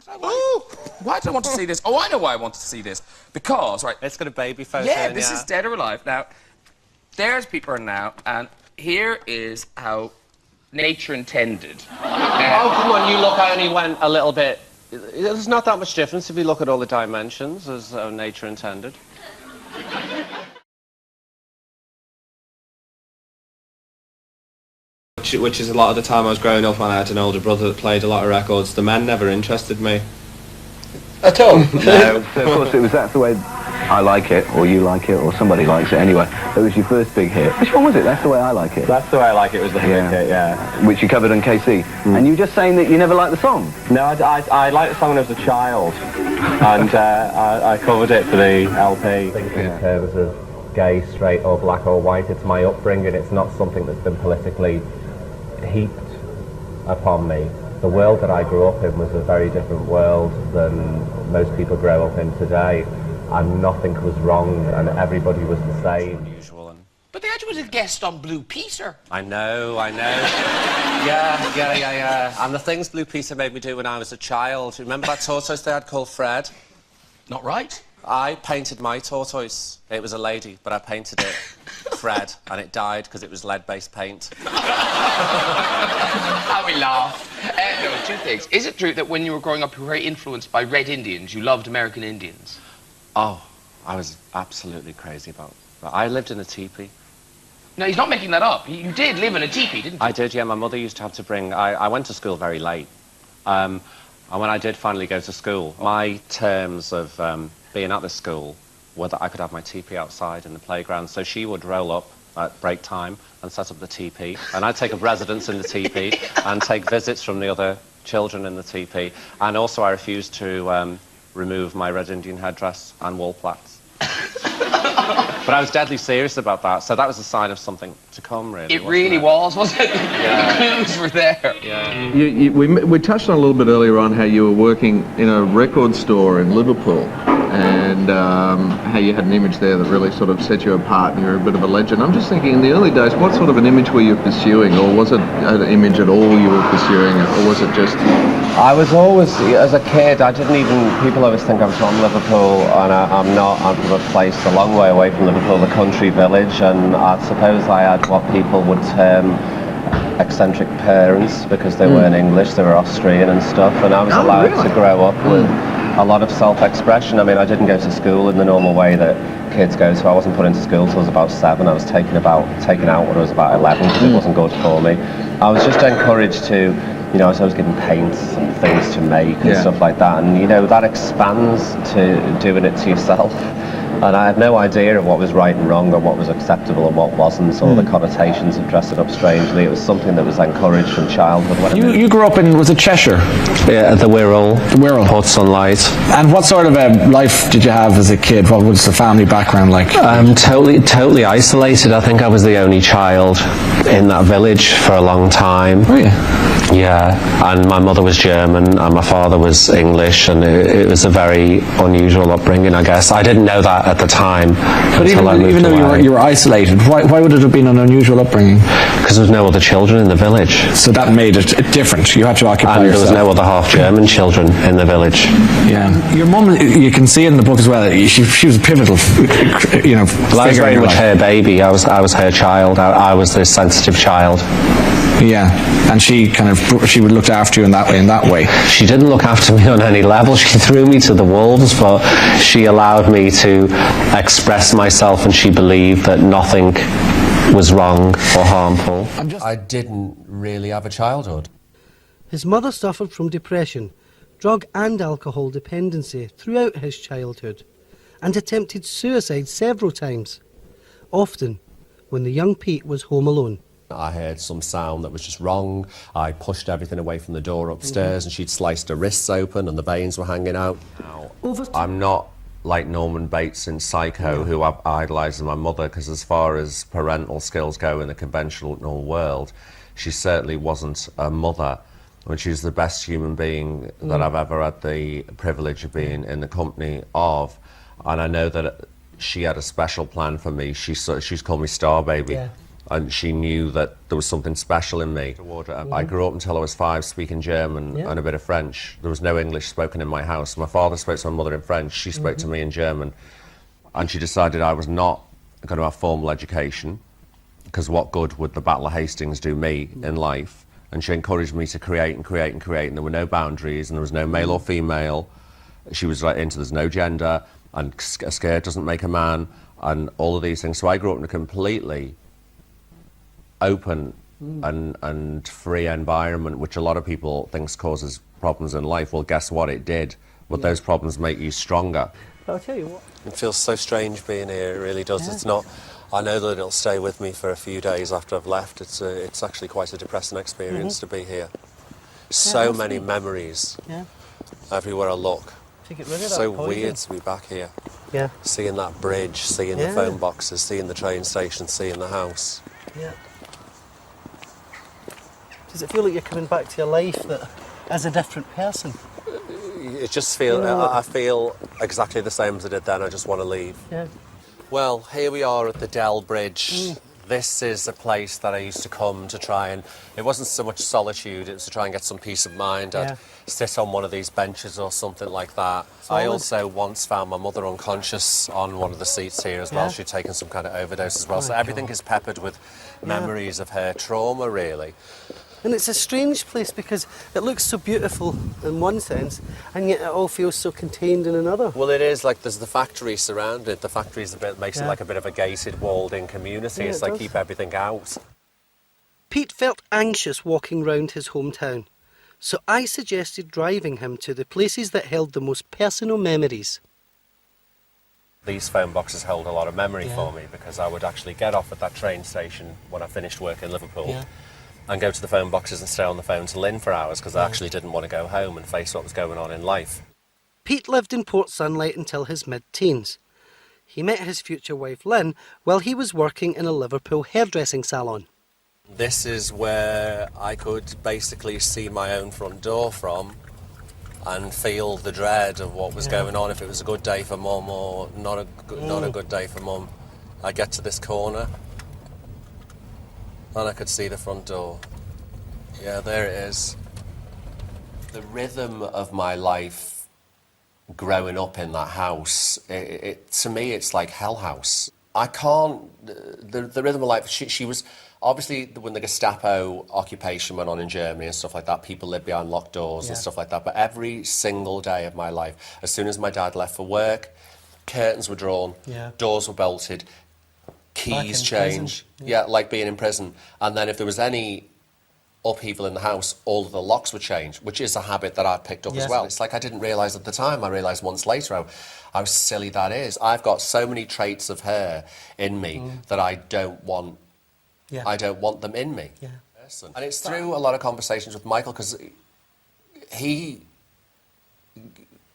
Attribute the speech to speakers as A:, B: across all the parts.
A: Why do I want to see this? Oh, I know why I wanted to see this. Because, right...
B: It's got a baby photo
A: Yeah, this is Dead or Alive. Now, there's people now, and here is how nature intended.
B: Oh, come on, you look, I only went a little bit... There's not that much difference if you look at all the dimensions as nature intended. Which is a lot of the time I was growing up when I had an older brother that played a lot of records. The men never interested me.
A: At all?
C: No. So of course that's the way I Like It, or You Like It, or somebody likes it anyway. It was your first big hit. Which one was it? That's the Way I Like It.
B: That's the Way I Like It was the big hit, yeah.
C: Which you covered on KC. And you were just saying that you never liked the song.
B: No, I liked the song when I was a child, and I covered it for the LP. Thinking in terms of gay, straight, or black or white, it's my upbringing. It's not something that's been politically heaped upon me. The world that I grew up in was a very different world than most people grow up in today, and nothing was wrong, and everybody was the same.
A: But they had you as a guest on Blue Peter.
B: I know. Yeah. And the things Blue Peter made me do when I was a child. Remember that tortoise they had called Fred?
A: Not right.
B: I painted my tortoise. It was a lady, but I painted it Fred, and it died because it was lead-based paint.
A: How we laugh. No, two things. Is it true that when you were growing up you were very influenced by Red Indians? You loved American Indians?
B: Oh, I was absolutely crazy about that. I lived in a teepee.
A: No, he's not making that up. You did live in a teepee, didn't you?
B: I did, yeah. My mother used to have to bring... I went to school very late. And when I did finally go to school, my terms of being at the school were that I could have my teepee outside in the playground. So she would roll up at break time and set up the teepee. And I'd take up residence in the teepee and take visits from the other children in the teepee. And also I refused to remove my Red Indian headdress and wall plaques. But I was deadly serious about that, so that was a sign of something to come, really.
A: It really was, wasn't it?
B: Yeah.
A: The clues were there.
B: Yeah.
D: We touched on a little bit earlier on how you were working in a record store in Liverpool, and how you had an image there that really sort of set you apart, and you're a bit of a legend. I'm just thinking, in the early days, what sort of an image were you pursuing, or was it an image at all you were pursuing, or was it just...
B: I was always, as a kid, I didn't even, people always think I'm from Liverpool, and I'm not. I'm from a place a long way away from Liverpool, the country village, and I suppose I had what people would term eccentric parents, because they weren't English, they were Austrian and stuff, and I was allowed to grow up with a lot of self-expression. I mean, I didn't go to school in the normal way that kids go to. I wasn't put into school until I was about 7. I was taken out when I was about 11 because it wasn't good for me. I was just encouraged to, you know, I was always given paints and things to make and stuff like that, and you know, that expands to doing it to yourself. And I had no idea of what was right and wrong, or what was acceptable and what wasn't, or the connotations of dressing up strangely. It was something that was encouraged from childhood.
E: You grew up in, was it Cheshire?
B: Yeah, the Wirral.
E: The Wirral.
B: Port Sunlight.
E: And what sort of a life did you have as a kid? What was the family background like?
B: Totally isolated. I think I was the only child in that village for a long time.
E: Oh yeah.
B: Yeah, and my mother was German and my father was English, and it was a very unusual upbringing, I guess. I didn't know that at the time.
E: But even though you were isolated, why would it have been an unusual upbringing?
B: Because there was no other children in the village.
E: So that made it different. You had to occupy yourself.
B: And there was no other half-German children in the village.
E: Yeah. Your mum, you can see in the book as well, she was a pivotal, you know,
B: well, I was very much her baby. I was her child. I was the sensitive child.
E: Yeah, and she would look after you in that way.
B: She didn't look after me on any level. She threw me to the wolves, but she allowed me to express myself, and she believed that nothing was wrong or harmful. I didn't really have a childhood.
F: His mother suffered from depression, drug and alcohol dependency throughout his childhood, and attempted suicide several times, often when the young Pete was home alone.
B: I heard some sound that was just wrong. I pushed everything away from the door upstairs, and she'd sliced her wrists open and the veins were hanging out. I'm not like Norman Bates in Psycho, who idolises my mother, because as far as parental skills go in the conventional world, she certainly wasn't a mother. When she was the best human being that I've ever had the privilege of being in the company of. And I know that she had a special plan for me. She's called me Star Baby. and she knew that there was something special in me. I grew up until I was 5 speaking German and a bit of French. There was no English spoken in my house. My father spoke to my mother in French, she spoke to me in German, and she decided I was not going to have formal education, because what good would the Battle of Hastings do me in life? And she encouraged me to create and create and create, and there were no boundaries, and there was no male or female. She was right into there's no gender, and a skirt doesn't make a man, and all of these things. So I grew up in a completely open and free environment, which a lot of people think causes problems in life. Well, guess what? It did. But those problems make you stronger.
F: I'll tell you what.
G: It feels so strange being here, it really does. It's not... I know that it'll stay with me for a few days after I've left. It's actually quite a depressing experience to be here. So many memories everywhere I look.
F: To get rid of that
G: So
F: poison.
G: weird to be back here.
F: Yeah.
G: Seeing that bridge, seeing the phone boxes, seeing the train station, seeing the house.
F: Yeah. Does it feel like you're coming back to your life that as a different person?
G: It just feels... I feel exactly the same as I did then. I just want to leave.
F: Yeah.
G: Well, here we are at the Dell Bridge. This is a place that I used to come to try and... It wasn't so much solitude, it was to try and get some peace of mind. I'd sit on one of these benches or something like that. I also once found my mother unconscious on one of the seats here as well. She'd taken some kind of overdose as well. So everything is peppered with memories of her trauma, really.
F: And it's a strange place because it looks so beautiful in one sense, and yet it all feels so contained in another.
G: Well, it is, like, there's the factory surrounding it. The factory's a bit, makes it like a bit of a gated, walled-in community.
F: Yeah,
G: it's like, keep everything out.
F: Pete felt anxious walking round his hometown, so I suggested driving him to the places that held the most personal memories.
G: These phone boxes held a lot of memory for me, because I would actually get off at that train station when I finished work in Liverpool and go to the phone boxes and stay on the phone to Lynn for hours, because I actually didn't want to go home and face what was going on in life.
F: Pete lived in Port Sunlight until his mid-teens. He met his future wife Lynn while he was working in a Liverpool hairdressing salon.
G: This is where I could basically see my own front door from and feel the dread of what was going on, if it was a good day for mum or not a good day for mum. I get to this corner and I could see the front door. Yeah, there it is. The rhythm of my life growing up in that house, to me it's like Hell House. I can't... The rhythm of life, she was... Obviously, when the Gestapo occupation went on in Germany and stuff like that, people lived behind locked doors and stuff like that. But every single day of my life, as soon as my dad left for work, curtains were drawn, doors were bolted, keys changed. Yeah, like being in prison. And then if there was any upheaval in the house, all of the locks would change, which is a habit that I'd picked up as well. It's like I didn't realise at the time. I realised months later how silly that is. I've got so many traits of her in me that I don't want. I don't want them in me. And it's through a lot of conversations with Michael, because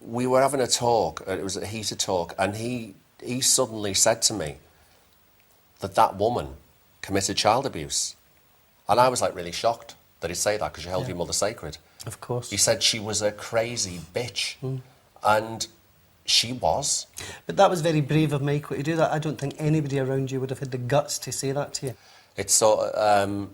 G: we were having a talk, it was a heated talk, and he suddenly said to me that woman committed child abuse. And I was like really shocked that he'd say that, because you held your mother sacred.
F: Of course.
G: He said she was a crazy bitch. And she was.
F: But that was very brave of Michael to do that. I don't think anybody around you would have had the guts to say that to you.
G: It's sort of,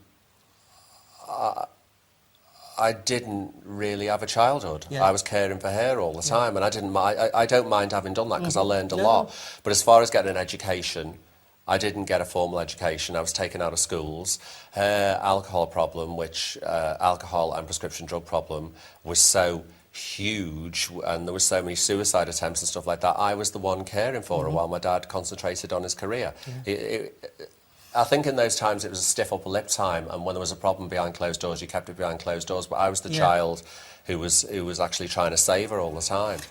G: I didn't really have a childhood. I was caring for her all the time, and I don't mind having done that, because I learned a lot. But as far as getting an education, I didn't get a formal education. I was taken out of schools. Her alcohol problem, which alcohol and prescription drug problem, was so huge, and there were so many suicide attempts and stuff like that. I was the one caring for her while my dad concentrated on his career. I think in those times it was a stiff upper lip time, and when there was a problem behind closed doors, you kept it behind closed doors. But I was the child who was actually trying to save her all the time.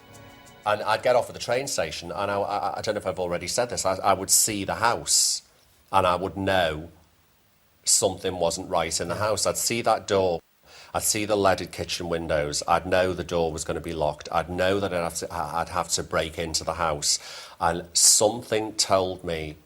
G: And I'd get off at the train station, and I don't know if I've already said this, I would see the house, and I would know something wasn't right in the house. I'd see that door, I'd see the leaded kitchen windows, I'd know the door was going to be locked, I'd know that I'd have to break into the house, and something told me.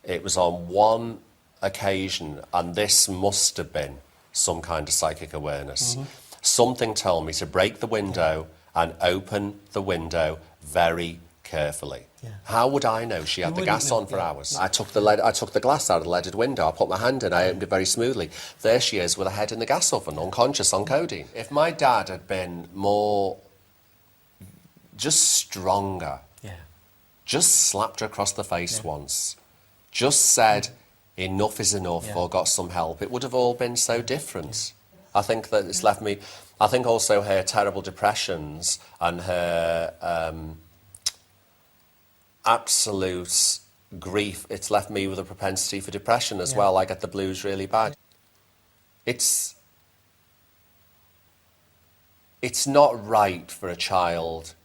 G: It was on one occasion, and this must have been some kind of psychic awareness. Something told me to break the window and open the window very carefully.
F: Yeah.
G: How would I know she had the
F: wouldn't
G: gas
F: know,
G: on for
F: yeah.
G: hours? I took the glass out of the leaded window. I put my hand in. I opened it very smoothly. There she is with her head in the gas oven, unconscious on codeine. If my dad had been more, just stronger, just slapped her across the face once, just said enough is enough or got some help, it would have all been so different. I think that it's left me, I think also her terrible depressions and her absolute grief, it's left me with a propensity for depression as well. I get the blues really bad. It's not right for a child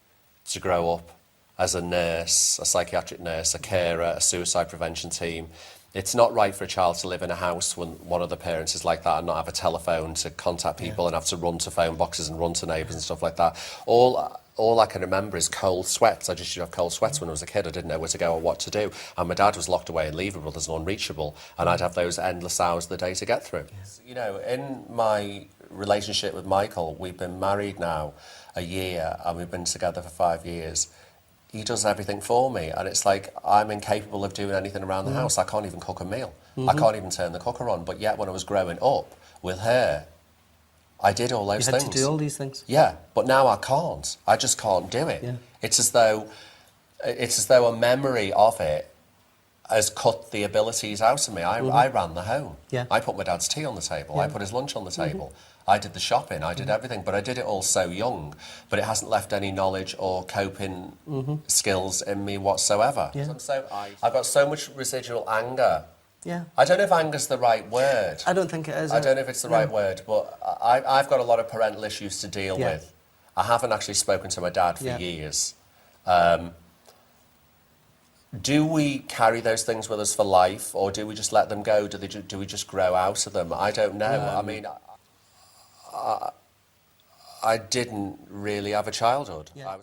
G: to grow up as a nurse, a psychiatric nurse, a carer, a suicide prevention team. It's not right for a child to live in a house when one of the parents is like that and not have a telephone to contact people and have to run to phone boxes and run to neighbours and stuff like that. All I can remember is cold sweats. I just used to have cold sweats when I was a kid. I didn't know where to go or what to do. And my dad was locked away in Lever Brothers and unreachable. And I'd have those endless hours of the day to get through. You know, in my relationship with Michael, we've been married now a year and we've been together for 5 years. He does everything for me, and it's like I'm incapable of doing anything around the house. I can't even cook a meal. I can't even turn the cooker on. But yet when I was growing up with her, I did all those things.
F: You had to do all these things?
G: Yeah, but now I can't. I just can't do it.
F: Yeah.
G: It's as though a memory of it has cut the abilities out of me. I ran the home.
F: Yeah.
G: I put my dad's tea on the table. I put his lunch on the table. I did the shopping. I did everything, but I did it all so young. But it hasn't left any knowledge or coping skills in me whatsoever.
F: Yeah.
G: I've got so much residual anger.
F: Yeah.
G: I don't know if anger's the right word.
F: I don't think it is.
G: I don't know if it's the right word, but I've got a lot of parental issues to deal with. I haven't actually spoken to my dad for years. Do we carry those things with us for life, or do we just let them go? Do we just grow out of them? I don't know. I mean, I didn't really have a childhood.
F: Yeah.